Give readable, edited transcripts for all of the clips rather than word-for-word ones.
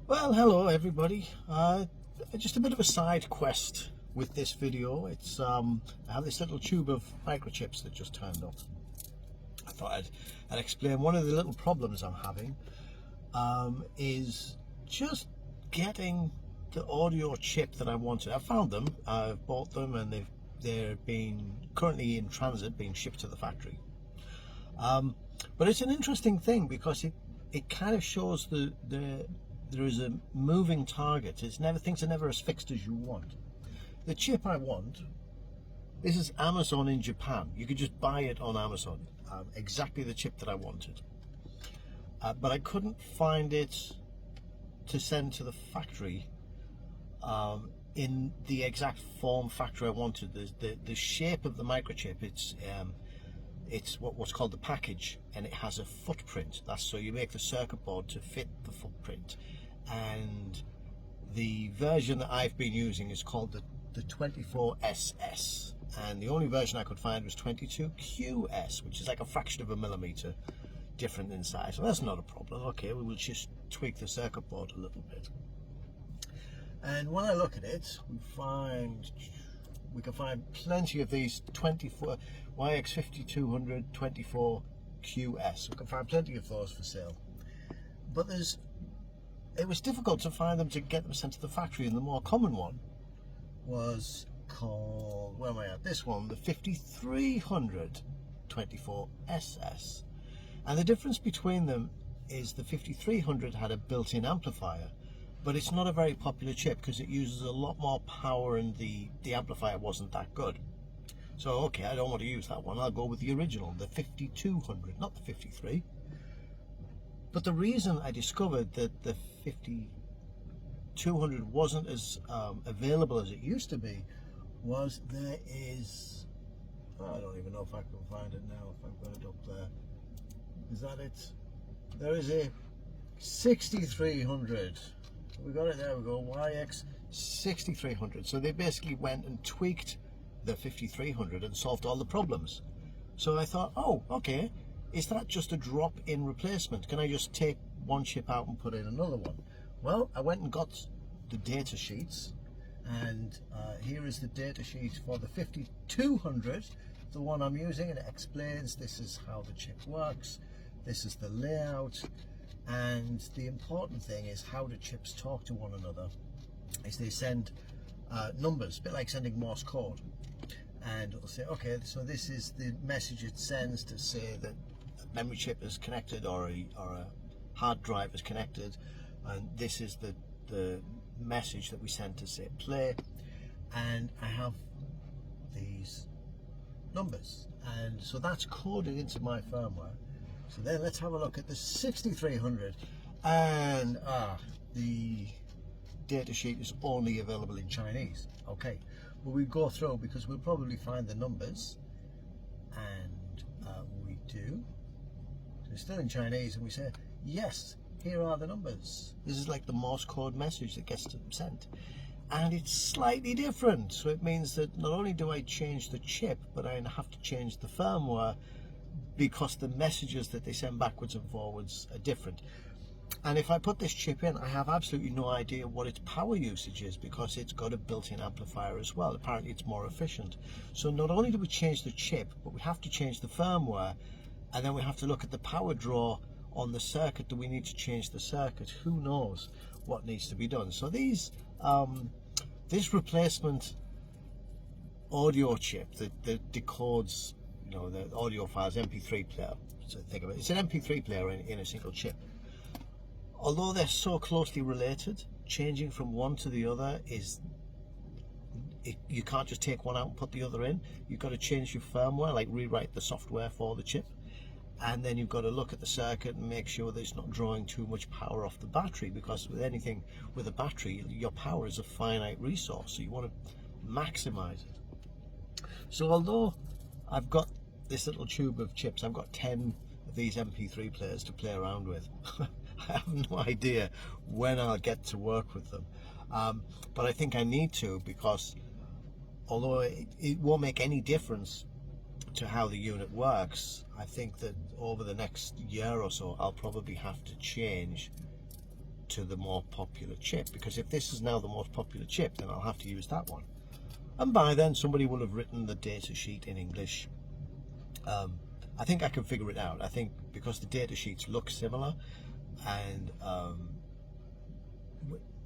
Well, hello everybody. Just a bit of a side quest with this video. I have this little tube of microchips that just turned up. I thought I'd explain one of the little problems I'm having is just getting the audio chip that I wanted. I found them, I've bought them, and they're being currently in transit, being shipped to the factory. But it's an interesting thing because it kind of shows there is a moving target. Things are never as fixed as you want. The chip I want, this is Amazon in Japan. You could just buy it on Amazon, exactly the chip that I wanted. But I couldn't find it to send to the factory in the exact form factor I wanted. The shape of the microchip, it's what's called the package, and it has a footprint. That's so you make the circuit board to fit the footprint. And the version that I've been using is called the 24SS, and the only version I could find was 22QS, which is like a fraction of a millimeter different in size. So that's not a problem. Okay, we will just tweak the circuit board a little bit. And when I look at it, we can find plenty of these 24 YX5200 24QS. We can find plenty of those for sale, but it was difficult to find them, to get them sent to the factory. And the more common one was called, where am I at? This one, the 5300 24SS. And the difference between them is the 5300 had a built-in amplifier, but it's not a very popular chip because it uses a lot more power, and the amplifier wasn't that good. So okay, I don't want to use that one. I'll go with the original, the 5200, not the 53. But the reason I discovered that the 5200 wasn't as available as it used to be was there is, I don't even know if I can find it now, if I've got it up there. Is that it? There is a 6300. We got it, there we go, YX 6300. So they basically went and tweaked the 5300 and solved all the problems. So I thought, oh, okay, is that just a drop-in replacement? Can I just take one chip out and put in another one? Well, I went and got the data sheets, and here is the data sheet for the 5200, the one I'm using, and it explains this is how the chip works, this is the layout, and the important thing is how the chips talk to one another. Is they send numbers, a bit like sending Morse code, and it'll say, okay, so this is the message it sends to say that a memory chip is connected, or a hard drive is connected, and this is the message that we send to say play. And I have these numbers, and so that's coded into my firmware. So then let's have a look at the 6300, and the data sheet is only available in Chinese. Okay, well, we go through because we'll probably find the numbers, and we do. So it's still in Chinese, and we say, yes, here are the numbers. This is like the Morse code message that gets sent, and it's slightly different. So it means that not only do I change the chip, but I have to change the firmware, because the messages that they send backwards and forwards are different. And if I put this chip in, I have absolutely no idea what its power usage is, because it's got a built-in amplifier as well. Apparently it's more efficient. So not only do we change the chip, but we have to change the firmware, and then we have to look at the power draw on the circuit. Do we need to change the circuit? Who knows what needs to be done? So this replacement audio chip that decodes, the audio files, MP3 player. So think of it, it's an MP3 player in a single chip. Although they're so closely related, changing from one to the other you can't just take one out and put the other in. You've got to change your firmware, like rewrite the software for the chip, and then you've got to look at the circuit and make sure that it's not drawing too much power off the battery, because with anything with a battery, your power is a finite resource, so you want to maximize it. So although I've got this little tube of chips, I've got 10 of these MP3 players to play around with. I have no idea when I'll get to work with them, but I think I need to, because although it won't make any difference to how the unit works, I think that over the next year or so I'll probably have to change to the more popular chip, because if this is now the most popular chip, then I'll have to use that one. And by then somebody will have written the data sheet in English. I think I can figure it out. I think because the data sheets look similar, and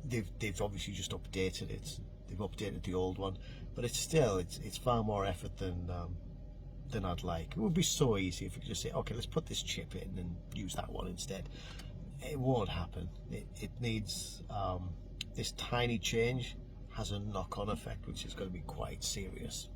they've obviously just updated it. They've updated the old one, but it's still it's far more effort than I'd like. It would be so easy if we could just say, okay, let's put this chip in and use that one instead. It won't happen. It needs this tiny change has a knock-on effect, which is going to be quite serious.